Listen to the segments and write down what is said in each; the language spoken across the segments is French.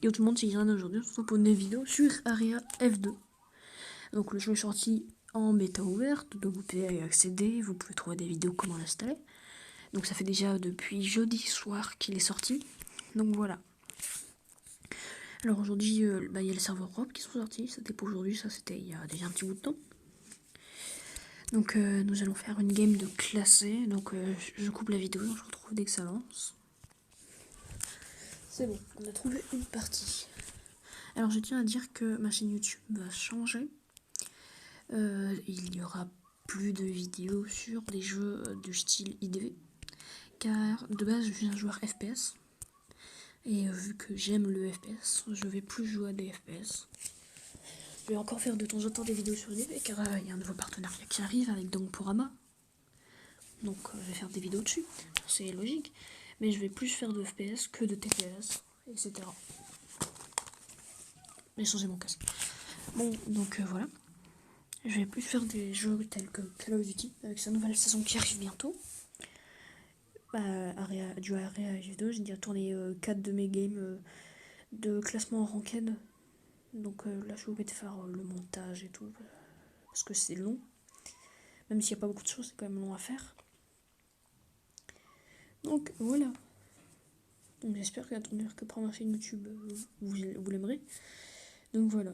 Yo tout le monde, c'est Yann. Aujourd'hui on se retrouve pour une vidéo sur Aria F2. Donc le jeu est sorti en bêta ouverte, donc vous pouvez y accéder, vous pouvez trouver des vidéos comment l'installer. Donc ça fait déjà depuis jeudi soir qu'il est sorti. Donc voilà. Alors aujourd'hui, il y a les serveurs Europe qui sont sortis, c'était pour aujourd'hui, ça c'était il y a déjà un petit bout de temps. Donc nous allons faire une game de classé, donc je coupe la vidéo, je retrouve dès que ça lance. C'est bon, on a trouvé une partie. Alors je tiens à dire que ma chaîne YouTube va changer. Il n'y aura plus de vidéos sur des jeux du style IDV, car de base je suis un joueur FPS, et vu que j'aime le FPS, je vais plus jouer à des FPS. Je vais encore faire de temps en temps des vidéos sur IDV, car il y a un nouveau partenariat qui arrive avec Donkorama, donc je vais faire des vidéos dessus, c'est logique, mais je vais plus faire de FPS que de TPS, etc. J'ai changé mon casque. Bon, donc voilà. Je vais plus faire des jeux tels que Call of Duty, avec sa nouvelle saison qui arrive bientôt. Du Aria F2, j'ai déjà tourné 4 de mes games de classement en ranked. Donc là, je vais obligé de faire le montage et tout, parce que c'est long. Même s'il n'y a pas beaucoup de choses, c'est quand même long à faire. Donc voilà. Donc j'espère que la tournure que prend ma chaîne YouTube, vous l'aimerez. Donc voilà.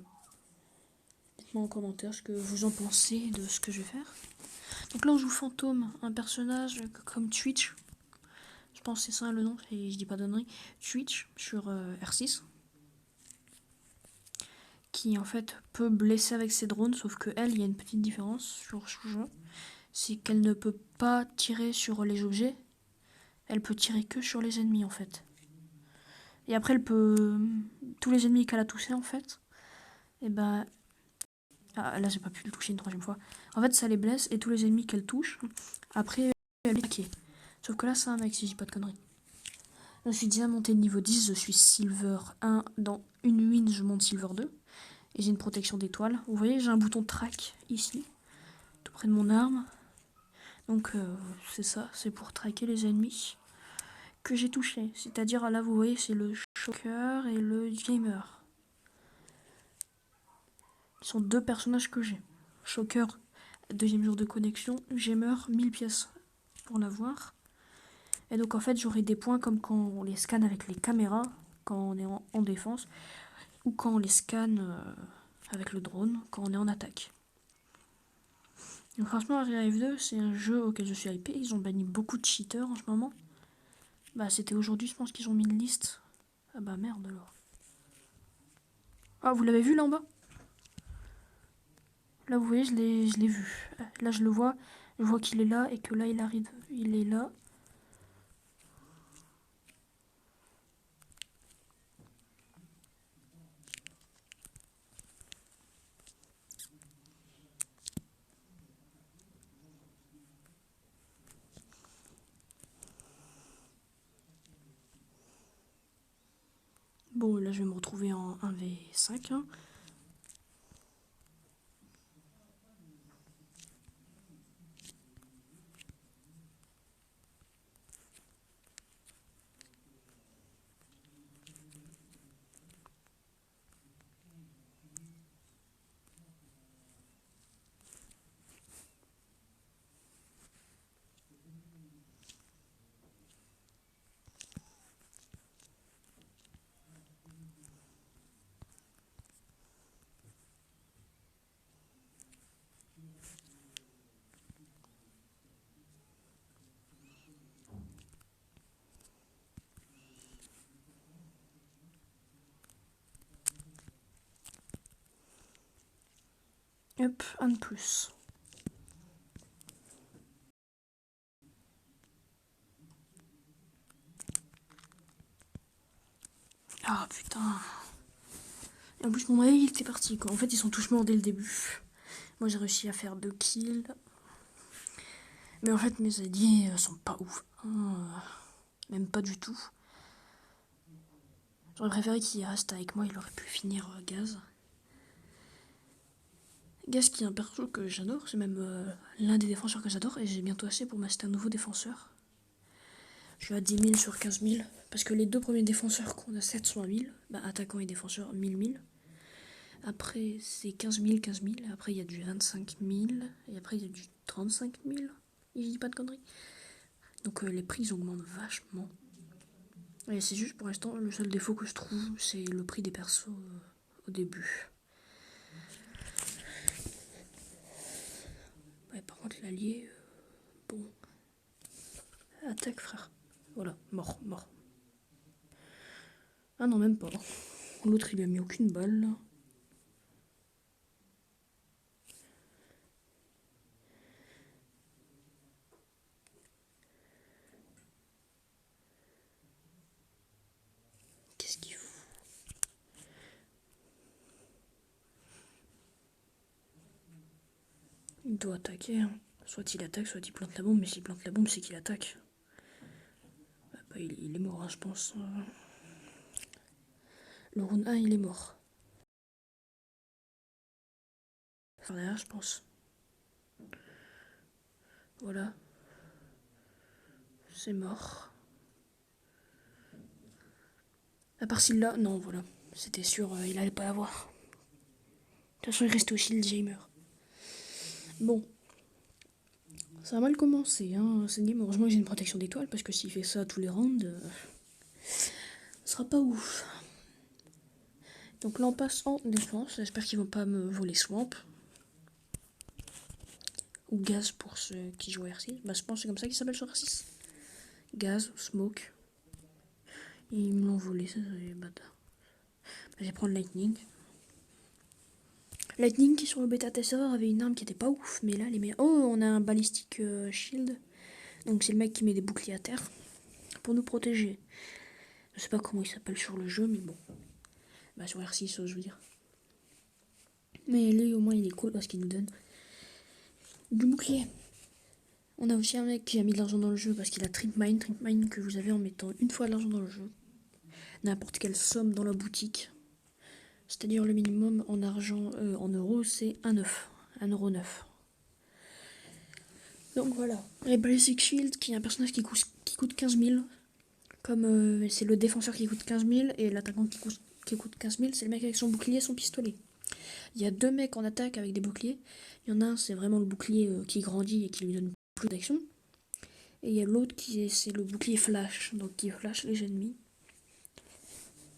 Dites-moi en commentaire ce que vous en pensez de ce que je vais faire. Donc là, on joue Fantôme, un personnage comme Twitch. Je pense que c'est ça le nom, et je dis pas d'onnerie. Twitch sur R6. Qui en fait peut blesser avec ses drones, sauf que elle, il y a une petite différence sur ce jeu. C'est qu'elle ne peut pas tirer sur les objets. Elle peut tirer que sur les ennemis en fait. Et après, elle peut. Tous les ennemis qu'elle a touchés en fait. Et bah. Ah, là, j'ai pas pu le toucher une troisième fois. En fait, ça les blesse et tous les ennemis qu'elle touche, après, elle est hackée. Sauf que là, c'est un mec, si je dis pas de conneries. Je suis déjà monté de niveau 10, je suis Silver 1. Dans une win, je monte Silver 2. Et j'ai une protection d'étoile. Vous voyez, j'ai un bouton track ici, tout près de mon arme. Donc, c'est ça, c'est pour traquer les ennemis que j'ai touchés. C'est-à-dire, là, vous voyez, c'est le Shocker et le Gamer. Ce sont deux personnages que j'ai. Shocker, deuxième jour de connexion. Gamer, 1000 pièces pour l'avoir. Et donc en fait j'aurai des points comme quand on les scanne avec les caméras, quand on est en défense, ou quand on les scanne avec le drone, quand on est en attaque. Donc franchement Aria F2 c'est un jeu auquel je suis hypé, ils ont banni beaucoup de cheaters en ce moment. Bah c'était aujourd'hui je pense qu'ils ont mis une liste. Ah bah merde alors. Ah vous l'avez vu là en bas? Là vous voyez je l'ai vu. Là je le vois, je vois qu'il est là et que là il arrive, il est là. Bon là je vais me retrouver en 1v5 hein. Hop, un de plus. Ah putain. Et en plus mon mail il était parti quoi. En fait ils sont tous morts dès le début. Moi j'ai réussi à faire 2 kills. Mais en fait mes alliés sont pas ouf. Même pas du tout. J'aurais préféré qu'il reste avec moi, il aurait pu finir Gaz. Gaz qui est un perso que j'adore, c'est même l'un des défenseurs que j'adore et j'ai bientôt assez pour m'acheter un nouveau défenseur. Je suis à 10 000 sur 15 000. Parce que les deux premiers défenseurs qu'on a 7 sont à 1000. Bah, attaquant et défenseur, 1000. Après, c'est 15 000, 15 000. Après, il y a du 25 000. Et après, il y a du 35 000. Et je dis pas de conneries. Donc, les prix ils augmentent vachement. Et c'est juste pour l'instant, le seul défaut que je trouve, c'est le prix des persos au début. Ouais, par contre, l'allié, bon. Attaque, frère. Voilà, mort. Ah non, même pas. L'autre, il lui a mis aucune balle, là. Qu'est-ce qu'il fout? Il doit attaquer, hein. Soit il attaque, soit il plante la bombe, mais s'il plante la bombe, c'est qu'il attaque. Bah, il est mort, hein, je pense. Le round 1, il est mort. Enfin, derrière, je pense. Voilà. C'est mort. À part s'il l'a... Non, voilà. C'était sûr, il allait pas l'avoir. De toute façon, il restait aussi le Jamer. Bon. Ça a mal commencé, hein. Cette game, heureusement, j'ai une protection d'étoile, parce que s'il fait ça à tous les rounds, ce sera pas ouf. Donc là, on passe en défense. J'espère qu'ils vont pas me voler Swamp. Ou Gaz pour ceux qui jouent R6. Bah, je pense que c'est comme ça qu'il s'appelle sur R6. Gaz, Smoke. Ils me l'ont volé, ça, c'est les bâtards. Je vais prendre Lightning. Lightning qui sur le bêta tester avait une arme qui était pas ouf, mais là, les meilleurs. Oh, on a un Ballistic Shield. Donc c'est le mec qui met des boucliers à terre pour nous protéger. Je sais pas comment il s'appelle sur le jeu, mais bon. Bah, sur R6, je veux dire. Mais lui, au moins, il est cool parce qu'il nous donne du bouclier. On a aussi un mec qui a mis de l'argent dans le jeu parce qu'il a Trip Mine que vous avez en mettant une fois de l'argent dans le jeu. N'importe quelle somme dans la boutique. C'est-à-dire le minimum en argent, en euros, c'est 1,9€. 1,9€. Donc voilà. Les Basic Shield, qui est un personnage qui coûte 15 000. Comme c'est le défenseur qui coûte 15 000 et l'attaquant qui coûte 15 000, c'est le mec avec son bouclier et son pistolet. Il y a deux mecs en attaque avec des boucliers. Il y en a un, c'est vraiment le bouclier qui grandit et qui lui donne plus d'action. Et il y a l'autre qui c'est le bouclier flash, donc qui flash les ennemis.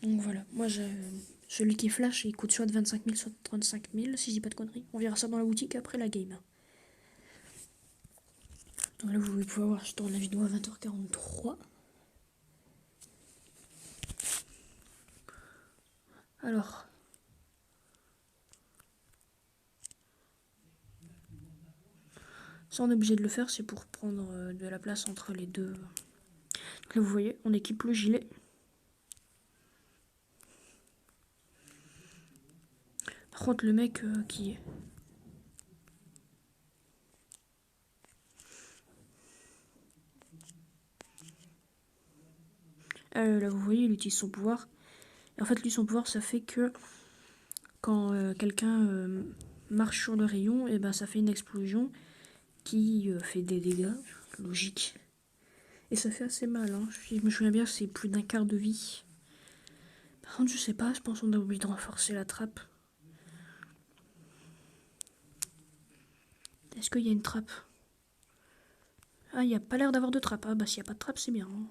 Donc voilà, moi celui qui flash il coûte soit 25 000, soit 35 000, si je dis pas de conneries. On verra ça dans la boutique après la game. Donc là vous pouvez voir, je tourne la vidéo à 20h43. Alors. Ça on est obligé de le faire, c'est pour prendre de la place entre les deux. Donc là vous voyez, on équipe le gilet. Par contre le mec qui est... là vous voyez, il utilise son pouvoir. Et en fait lui son pouvoir ça fait que quand quelqu'un marche sur le rayon, et ben ça fait une explosion qui fait des dégâts, logique. Et ça fait assez mal, hein. Si je me souviens bien, c'est plus d'un quart de vie. Par contre je sais pas, je pense qu'on a oublié de renforcer la trappe. Est-ce qu'il y a une trappe? Ah, il n'y a pas l'air d'avoir de trappe. Ah bah s'il n'y a pas de trappe, c'est bien, hein.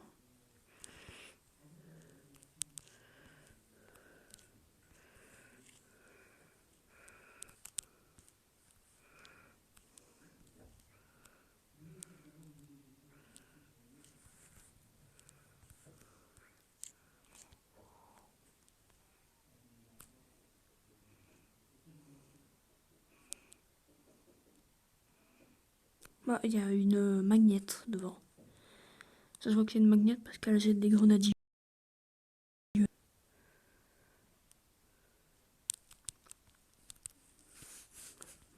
Bah, il y a une magnette devant. Ça se voit que c'est une magnette parce qu'elle jette des grenadiers.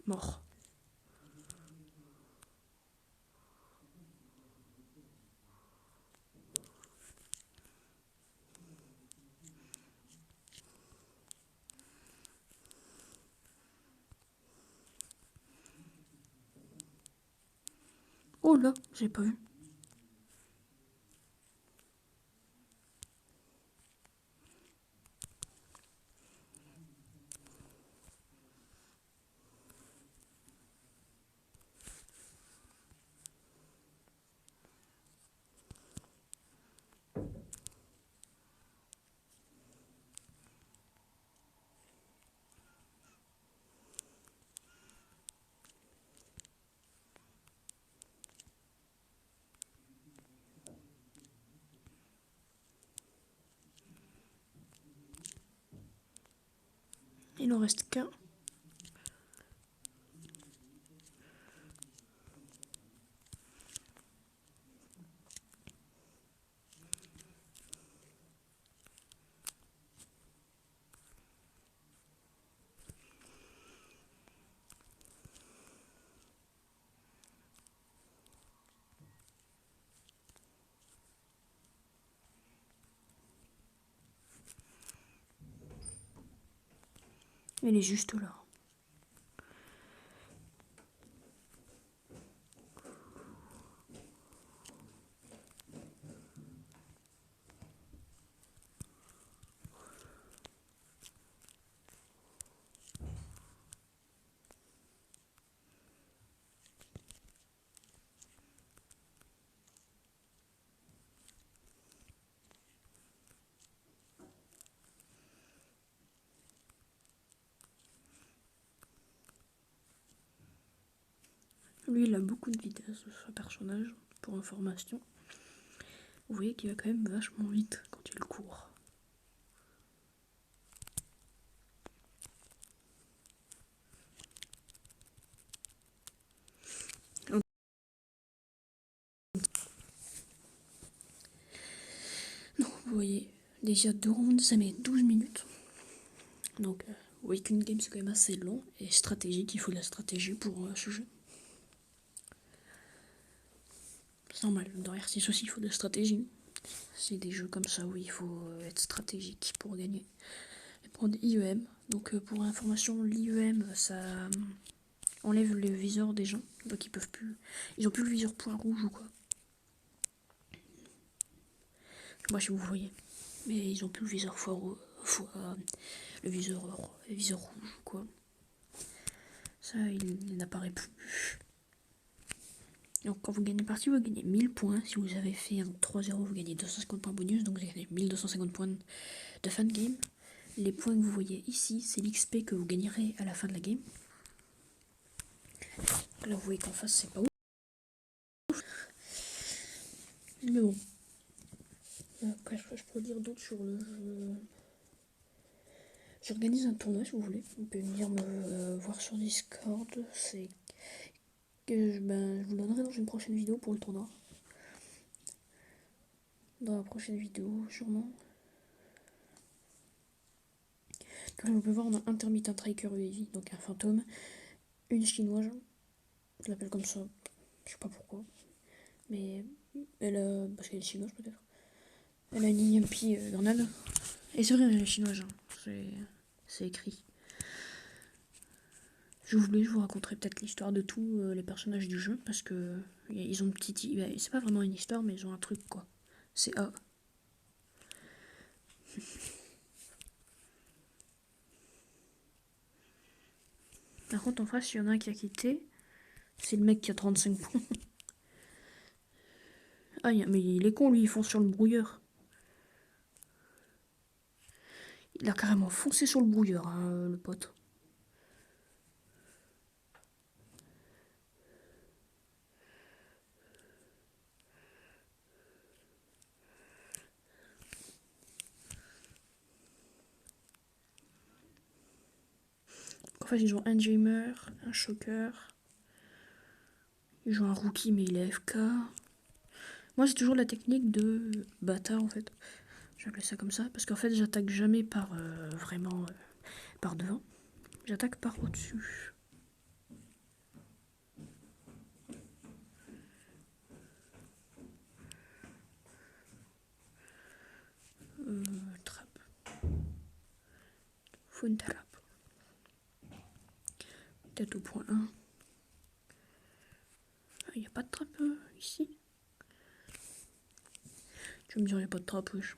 Mort. Oh là, j'ai pas vu. Il en reste qu'un. Il est juste là. Lui, il a beaucoup de vitesse, ce personnage, pour information. Vous voyez qu'il va quand même vachement vite quand il court. Non, vous voyez, déjà 2 rounds, ça met 12 minutes. Donc, vous voyez qu'une game, c'est quand même assez long et stratégique. Il faut de la stratégie pour ce jeu. C'est normal, dans R6 aussi, il faut de la stratégie. C'est des jeux comme ça où il faut être stratégique pour gagner. Et prendre IEM. Donc, pour information, l'IEM, ça enlève le viseur des gens. Donc, ils peuvent plus. Ils ont plus le viseur point rouge ou quoi. Moi, si vous voyez. Mais ils ont plus le viseur le viseur rouge ou quoi. Ça, il n'apparaît plus. Donc quand vous gagnez une partie, vous gagnez 1000 points. Si vous avez fait un 3-0, vous gagnez 250 points bonus. Donc vous gagnez 1250 points de fin de game. Les points que vous voyez ici, c'est l'XP que vous gagnerez à la fin de la game. Là, vous voyez qu'en face, c'est pas ouf. Mais bon. Qu'est-ce que je peux dire d'autre sur le jeu? J'organise un tournoi si vous voulez. Vous pouvez venir me voir sur Discord. C'est que je vous donnerai dans une prochaine vidéo pour le tournoi. Dans la prochaine vidéo, sûrement. Comme vous pouvez voir, on a Intermittent Striker UAV, donc un fantôme, une chinoise, je l'appelle comme ça, je sais pas pourquoi, mais elle a, parce qu'elle est chinoise peut-être, elle a une EMP grenade, et c'est vrai, elle est chinoise, hein. C'est écrit. Je vous raconterai peut-être l'histoire de tous les personnages du jeu, parce que ils ont une petite, c'est pas vraiment une histoire, mais ils ont un truc quoi, c'est A. Par contre, en face, il y en a un qui a quitté. C'est le mec qui a 35 points. Ah, mais il est con, lui, il fonce sur le brouilleur. Il a carrément foncé sur le brouilleur, hein, le pote. En fait, ils ont un Jammer, un Shocker. Ils ont un Rookie, mais il est AFK. Moi, c'est toujours la technique de bâtard, en fait. J'appelle ça comme ça, parce qu'en fait, j'attaque jamais par vraiment par devant. J'attaque par au-dessus. Trappe. Faut une trappe. Peut-être au point 1. Il n'y a pas de trappe ici. Tu vas me dire, il n'y a pas de trappe, wesh.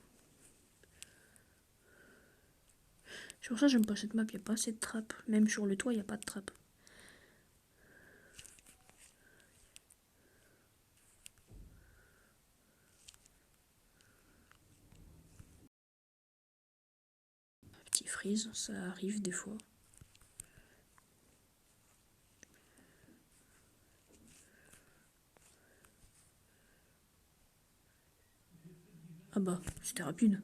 C'est pour ça que j'aime pas cette map, il n'y a pas assez de trappe. Même sur le toit, il n'y a pas de trappe. Petit freeze, ça arrive des fois. Ah bah, c'était rapide.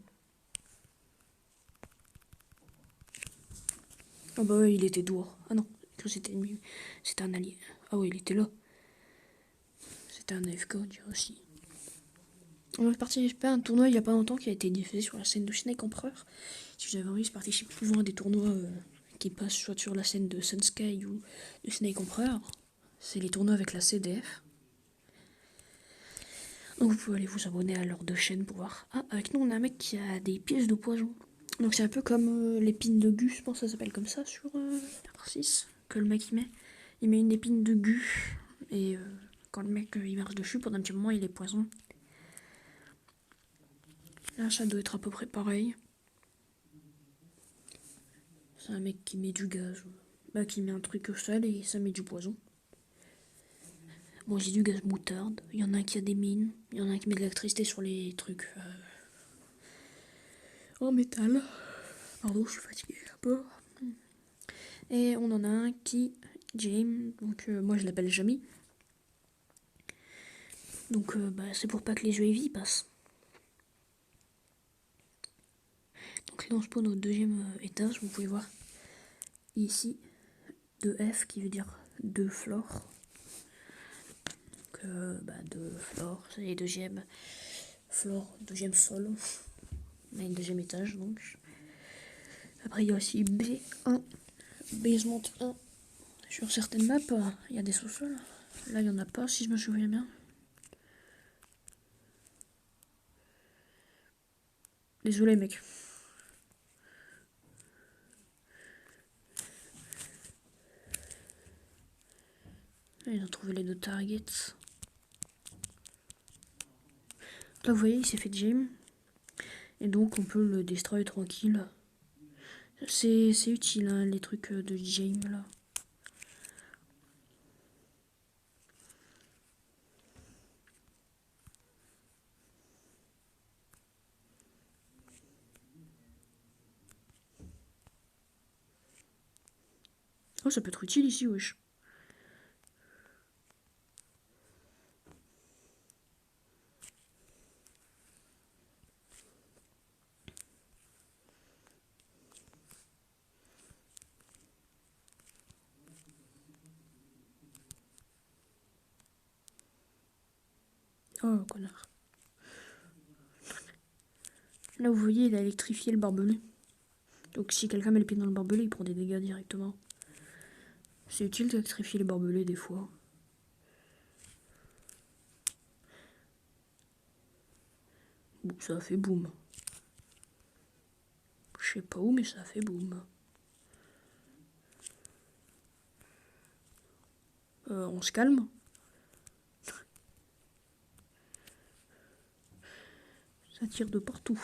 Ah bah ouais, il était dehors. Ah non, c'était ennemi. C'était un allié. Ah ouais, il était là. C'était un AFK, on dirait aussi. On a participé à un tournoi il y a pas longtemps qui a été diffusé sur la scène de Snake Empereur. Si vous avez envie, je participe souvent à des tournois qui passent soit sur la scène de Sunsky ou de Snake Empereur. C'est les tournois avec la CDF. Donc vous pouvez aller vous abonner à leurs deux chaînes pour voir. Ah, avec nous on a un mec qui a des pièces de poison. Donc c'est un peu comme l'épine de Gus, je pense que ça s'appelle comme ça sur R6 que le mec il met. Il met une épine de Gus et quand le mec il marche dessus pendant un petit moment il est poison. Là ça doit être à peu près pareil. C'est un mec qui met du gaz, bah qui met un truc au sol et ça met du poison. Bon j'ai du gaz moutarde, il y en a un qui a des mines, il y en a un qui met de l'électricité sur les trucs en métal. Pardon, je suis fatiguée un peu. Et on en a un qui, James, donc moi je l'appelle Jamie. Donc bah, c'est pour pas que les UAV passent. Donc là on spawn au deuxième étage, vous pouvez voir ici 2F qui veut dire 2 flore. Donc bah 2 flore, c'est les deuxième flore, deuxième sol. On a une deuxième étage donc. Après il y a aussi B1, basement 1. Sur certaines maps, il y a des sous-sols. Là il y en a pas si je me souviens bien. Désolé mec. Ils ont trouvé les deux targets. Là vous voyez il s'est fait gym. Et donc on peut le destroy tranquille. C'est utile hein, les trucs de gym là. Oh ça peut être utile ici wesh. Oh connard. Là vous voyez il a électrifié le barbelé. Donc si quelqu'un met le pied dans le barbelé il prend des dégâts directement. C'est utile d'électrifier les barbelés des fois. Bon, ça a fait boum. Je sais pas où mais ça a fait boum. On se calme. Ça tire de partout.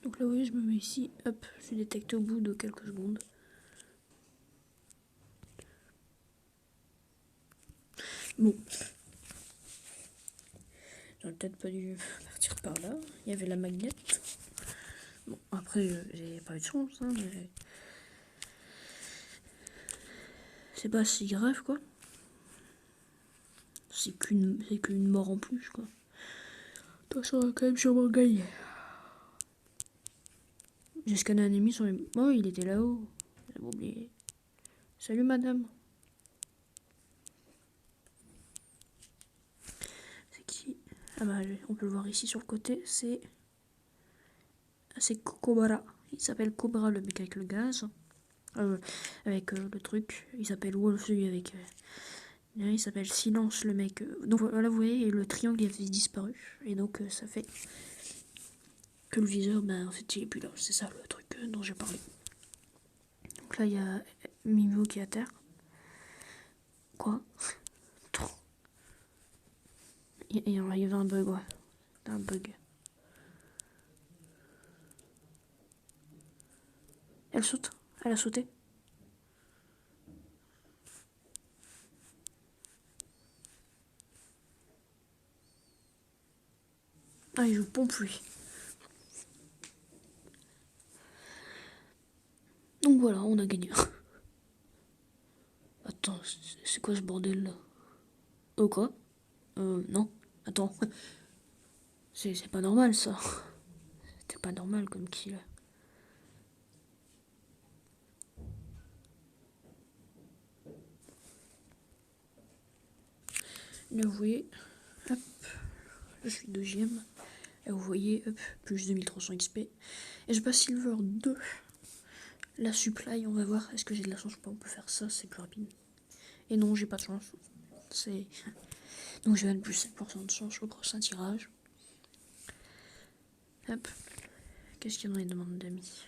Donc là vous voyez je me mets ici. Hop, je suis détecté au bout de quelques secondes. Bon. J'aurais peut-être pas dû partir par là. Il y avait la magnette. Bon, après, j'ai pas eu de chance, hein, mais... C'est pas si grave, quoi. C'est qu'une mort en plus, quoi. Toi, ça va quand même sûrement gagner. J'ai scanné un ennemi sur les... Oh, il était là-haut. J'avais oublié. Salut, madame. C'est qui? Ah bah, on peut le voir ici sur le côté. C'est Cobra. Il s'appelle Cobra, le mec avec le gaz. Avec le truc. Il s'appelle Wolf, celui avec... il s'appelle Silence, le mec. Donc voilà, vous voyez, le triangle avait disparu. Et donc, ça fait que le viseur, ben en fait, il est plus là. C'est ça le truc dont j'ai parlé. Donc là, il y a Mimo qui est à terre. Quoi? Il y avait un bug, ouais. Un bug. Elle saute. Elle a sauté. Ah, il joue pompe, lui. Donc voilà, on a gagné. Attends, c'est quoi ce bordel là? Oh quoi? Non. Attends. C'est pas normal ça. C'était pas normal comme kill. Là vous voyez, hop, je suis deuxième. Et vous voyez, hop, plus 2300 XP. Et je passe Silver 2. La supply, on va voir. Est-ce que j'ai de la chance ou pas? On peut faire ça, c'est plus rapide. Et non, j'ai pas de chance. C'est... Donc je vais plus 7% de chance au prochain tirage. Hop. Qu'est-ce qu'il y a dans les demandes d'amis?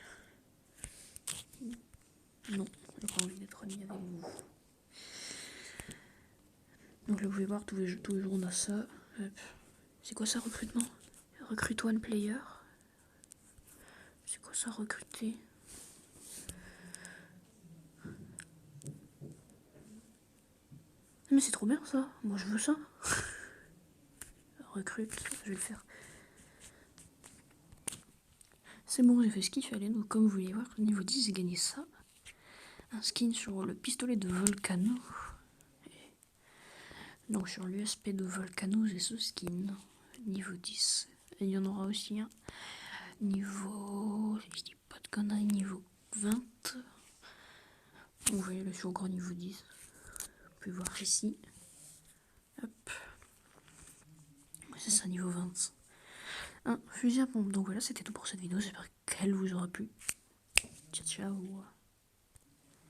Non, j'ai pas envie d'être ami avec vous. Donc là, vous pouvez voir, tous les jours on a ça. Hop. C'est quoi ça, recrutement? Recrute one player. C'est quoi ça, recruter? Mais c'est trop bien ça, moi je veux ça. Recrute, je vais le faire. C'est bon, j'ai fait ce qu'il fallait, donc comme vous voulez voir, niveau 10, j'ai gagné ça. Un skin sur le pistolet de Volcano. Donc sur l'USP de Volcano, j'ai ce skin. Niveau 10. Et il y en aura aussi un. Niveau... Je dis pas de conneries, niveau 20. Vous voyez, là je suis encore niveau 10. Vous pouvez voir ici. Hop. C'est ça, niveau 20. Un fusil à pompe. Donc voilà, c'était tout pour cette vidéo. J'espère qu'elle vous aura plu. Ciao, ciao.